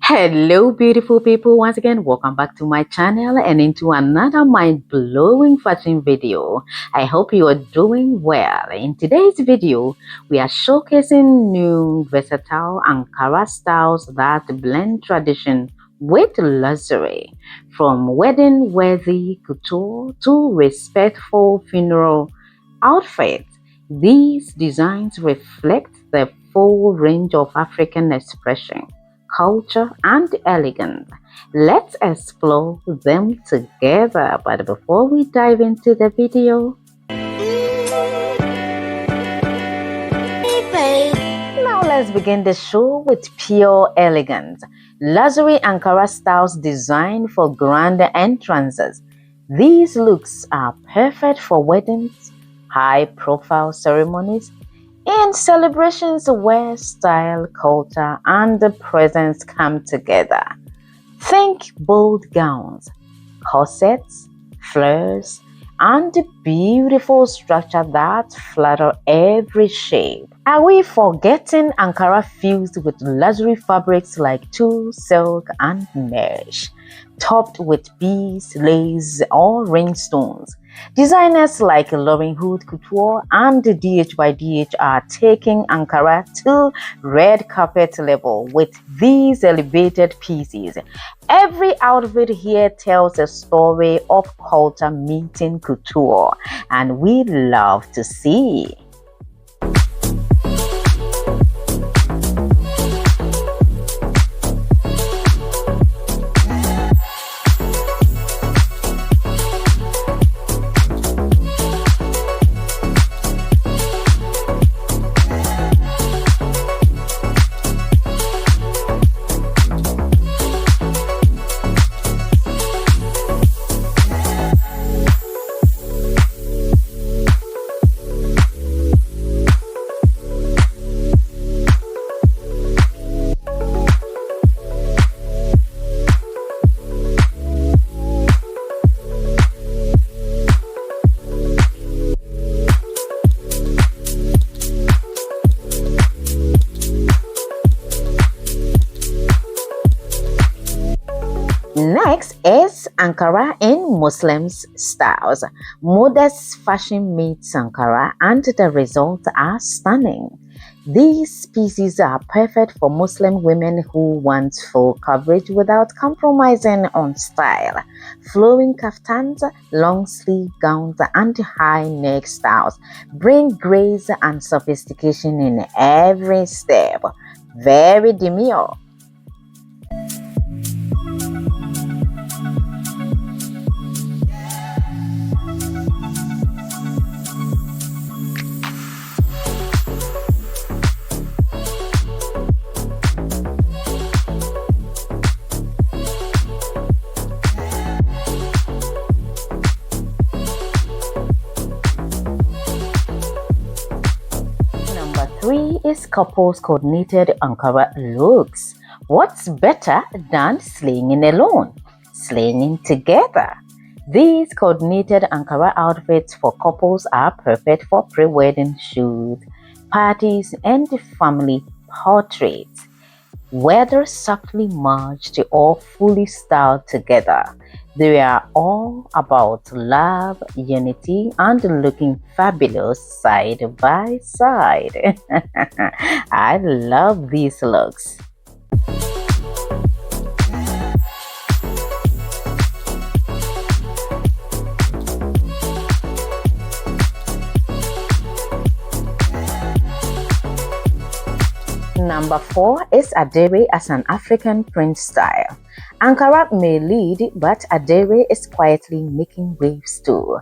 Hello, beautiful people. Once again, welcome back to my channel and into another mind-blowing fashion video. I hope you are doing well. In today's video, we are showcasing new versatile Ankara styles that blend tradition with luxury, from wedding-worthy couture to respectful funeral outfits. These designs reflect the full range of African expression, culture, and elegance. Let's explore them together. But before we dive into the video, now let's begin the show with pure elegance. Luxury Ankara styles designed for grand entrances. These looks are perfect for weddings, high-profile ceremonies, and celebrations where style, culture, and the presence come together. Think bold gowns, corsets, fleurs, and beautiful structure that flatter every shape. Are we forgetting Ankara fused with luxury fabrics like tulle, silk, and mesh, topped with beads, lace, or rhinestones? Designers like Lauren Hood Couture and DH by DH are taking Ankara to red carpet level with these elevated pieces. Every outfit here tells a story of culture meeting couture, and we love to see. Next is Ankara in Muslims styles. Modest fashion meets Ankara and the results are stunning. These pieces are perfect for Muslim women who want full coverage without compromising on style. Flowing kaftans, long sleeve gowns, and high neck styles bring grace and sophistication in every step. Very demure. Number 3 is couples coordinated Ankara looks. What's better than slinging alone? Slinging together. These coordinated Ankara outfits for couples are perfect for pre-wedding shoots, parties, and family portraits. Whether softly marched or fully styled together, they are all about love, unity, and looking fabulous side by side. I love these looks. Number 4 is Adire as an African print style. Ankara may lead, but Adire is quietly making waves too.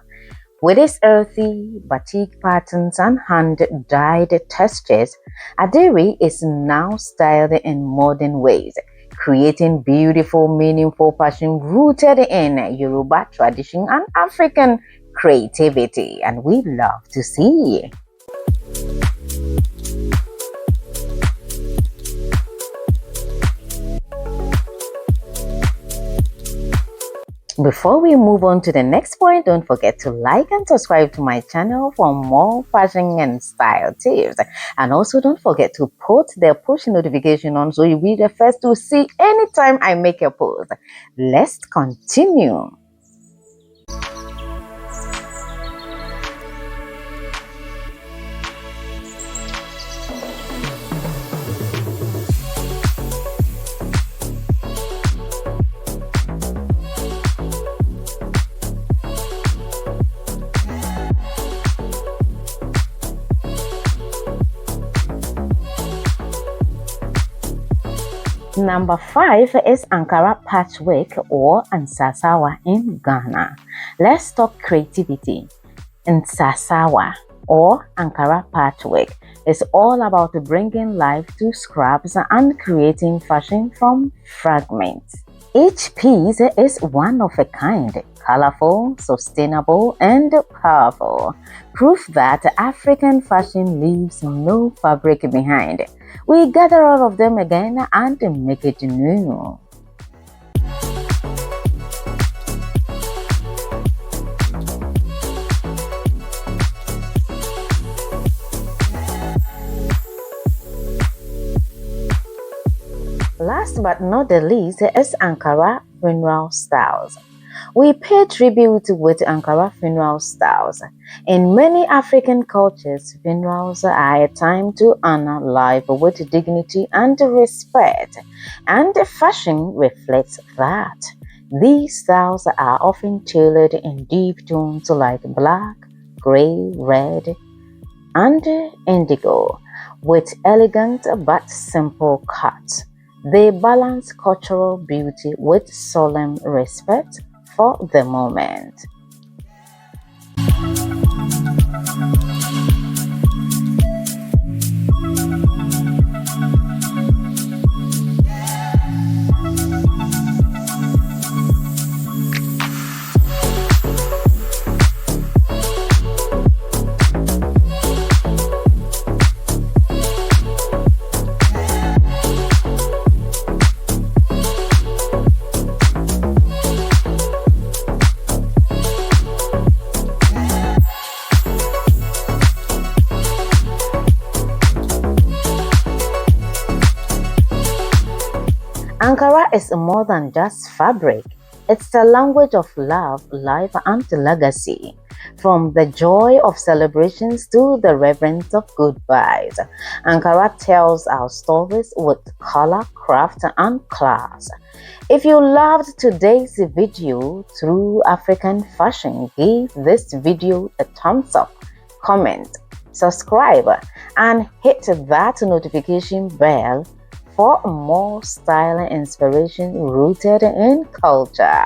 With its earthy batik patterns and hand-dyed textures, Adire is now styled in modern ways, creating beautiful, meaningful fashion rooted in Yoruba tradition and African creativity, and we love to see. Before we move on to the next point, don't forget to like and subscribe to my channel for more fashion and style tips. And also don't forget to put the push notification on so you'll be the first to see anytime I make a post. Let's continue. Number 5 is Ankara Patchwork or Nsasaawa in Ghana. Let's talk creativity. Nsasaawa or Ankara Patchwork is all about bringing life to scraps and creating fashion from fragments. Each piece is one of a kind, colorful, sustainable, and powerful. Proof that African fashion leaves no fabric behind. We gather all of them again and make it new. Last but not the least is Ankara funeral styles. We pay tribute with Ankara funeral styles. In many African cultures, funerals are a time to honor life with dignity and respect, and fashion reflects that. These styles are often tailored in deep tones like black, gray, red, and indigo, with elegant but simple cuts. They balance cultural beauty with solemn respect for the moment. Ankara is more than just fabric. It's a language of love, life, and legacy. From the joy of celebrations to the reverence of goodbyes, Ankara tells our stories with color, craft, and class. If you loved today's video through African fashion, give this video a thumbs up, comment, subscribe, and hit that notification bell for more style and inspiration rooted in culture.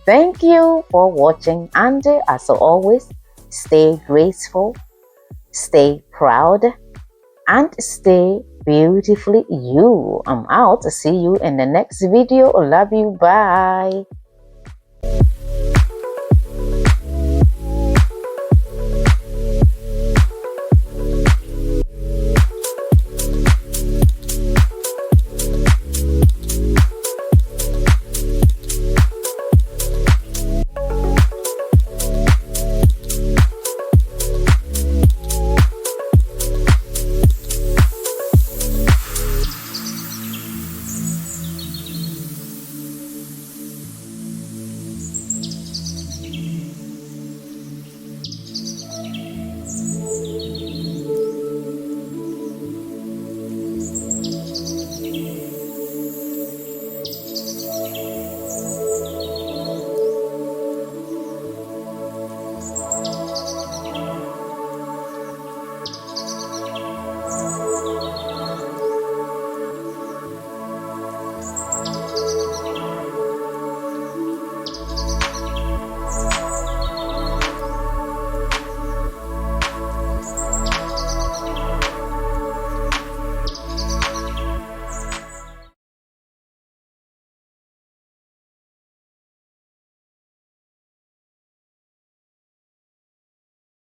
Thank you for watching, and as always, stay graceful, stay proud, and stay beautifully you. I'm out. See you in the next video. Love you. Bye.